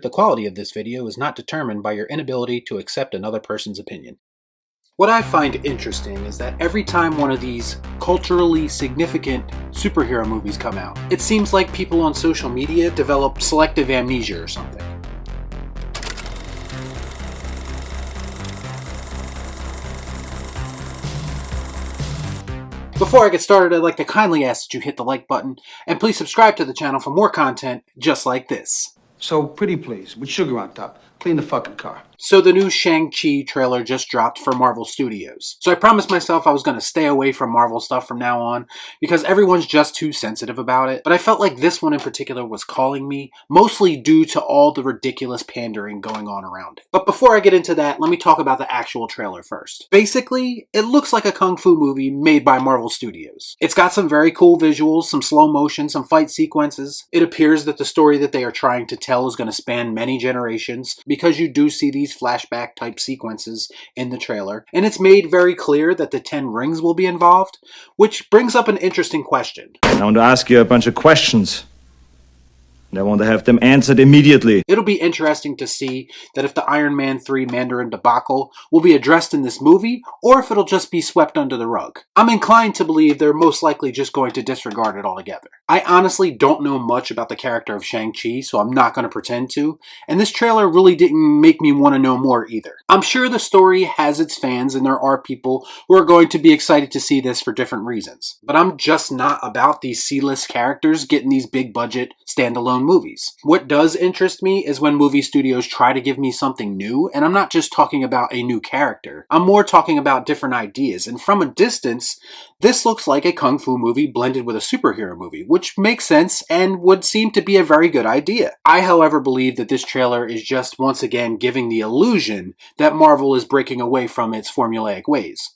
The quality of this video is not determined by your inability to accept another person's opinion. What I find interesting is that every time one of these culturally significant superhero movies come out, it seems like people on social media develop selective amnesia or something. Before I get started, I'd like to kindly ask that you hit the like button, and please subscribe to the channel for more content just like this. So, pretty please, with sugar on top. Clean the fucking car. So the new Shang-Chi trailer just dropped for Marvel Studios. So I promised myself I was going to stay away from Marvel stuff from now on because everyone's just too sensitive about it. But I felt like this one in particular was calling me, mostly due to all the ridiculous pandering going on around it. But before I get into that, let me talk about the actual trailer first. Basically, it looks like a kung fu movie made by Marvel Studios. It's got some very cool visuals, some slow motion, some fight sequences. It appears that the story that they are trying to tell is going to span many generations because you do see these flashback type sequences in the trailer, and it's made very clear that the 10 rings will be involved, which brings up an interesting question. I want to ask you a bunch of questions, and I want to have them answered immediately. It'll be interesting to see that if the Iron Man 3 Mandarin debacle will be addressed in this movie, or if it'll just be swept under the rug. I'm inclined to believe they're most likely just going to disregard it altogether. I honestly don't know much about the character of Shang-Chi, so I'm not going to pretend to, and this trailer really didn't make me want to know more either. I'm sure the story has its fans, and there are people who are going to be excited to see this for different reasons. But I'm just not about these C-list characters getting these big budget standalone movies. What does interest me is when movie studios try to give me something new, and I'm not just talking about a new character. I'm more talking about different ideas, and from a distance, this looks like a kung fu movie blended with a superhero movie, which makes sense and would seem to be a very good idea. I, however, believe that this trailer is just once again giving the illusion that Marvel is breaking away from its formulaic ways.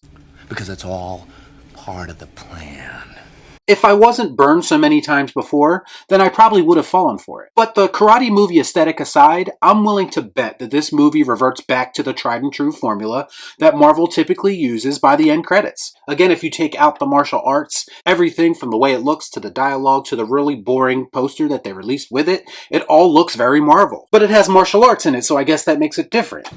Because it's all part of the plan. If I wasn't burned so many times before, then I probably would have fallen for it. But the karate movie aesthetic aside, I'm willing to bet that this movie reverts back to the tried and true formula that Marvel typically uses by the end credits. Again, if you take out the martial arts, everything from the way it looks to the dialogue to the really boring poster that they released with it, it all looks very Marvel. But it has martial arts in it, so I guess that makes it different.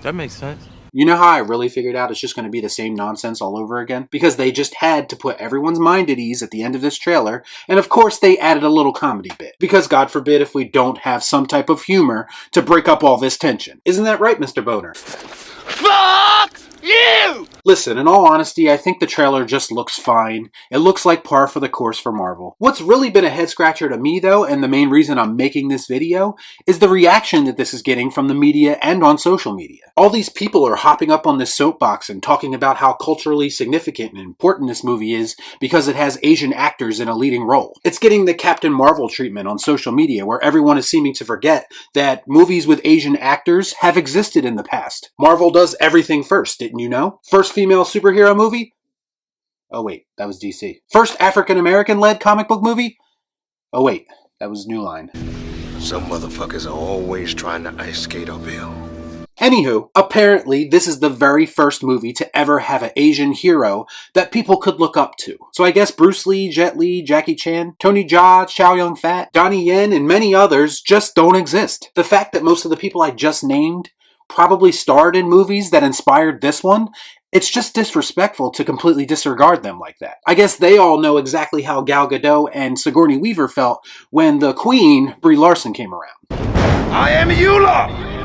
That makes sense. You know how I really figured out it's just going to be the same nonsense all over again? Because they just had to put everyone's mind at ease at the end of this trailer, and of course they added a little comedy bit. Because God forbid if we don't have some type of humor to break up all this tension. Isn't that right, Mr. Boner? Fuck you! Listen, in all honesty, I think the trailer just looks fine. It looks like par for the course for Marvel. What's really been a head scratcher to me though, and the main reason I'm making this video, is the reaction that this is getting from the media and on social media. All these people are hopping up on this soapbox and talking about how culturally significant and important this movie is because it has Asian actors in a leading role. It's getting the Captain Marvel treatment on social media where everyone is seeming to forget that movies with Asian actors have existed in the past. Marvel does everything first, didn't you know? First female superhero movie? Oh wait, that was DC. First African-American led comic book movie? Oh wait, that was New Line. Some motherfuckers are always trying to ice skate uphill. Anywho, apparently this is the very first movie to ever have an Asian hero that people could look up to. So I guess Bruce Lee, Jet Li, Jackie Chan, Tony Jaa, Chow Yun-fat, Donnie Yen, and many others just don't exist. The fact that most of the people I just named probably starred in movies that inspired this one, it's just disrespectful to completely disregard them like that. I guess they all know exactly how Gal Gadot and Sigourney Weaver felt when the Queen, Brie Larson, came around. I am Eula!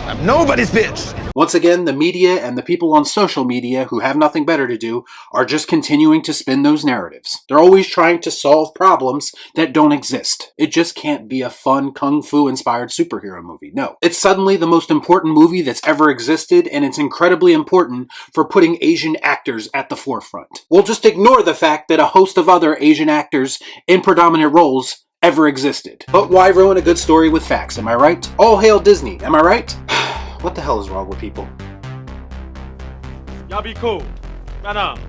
I'm nobody's bitch! Once again, the media and the people on social media who have nothing better to do are just continuing to spin those narratives. They're always trying to solve problems that don't exist. It just can't be a fun kung fu inspired superhero movie. No. It's suddenly the most important movie that's ever existed, and it's incredibly important for putting Asian actors at the forefront. We'll just ignore the fact that a host of other Asian actors in predominant roles ever existed. But why ruin a good story with facts, am I right? All hail Disney, am I right? What the hell is wrong with people? Y'all be cool. Right on.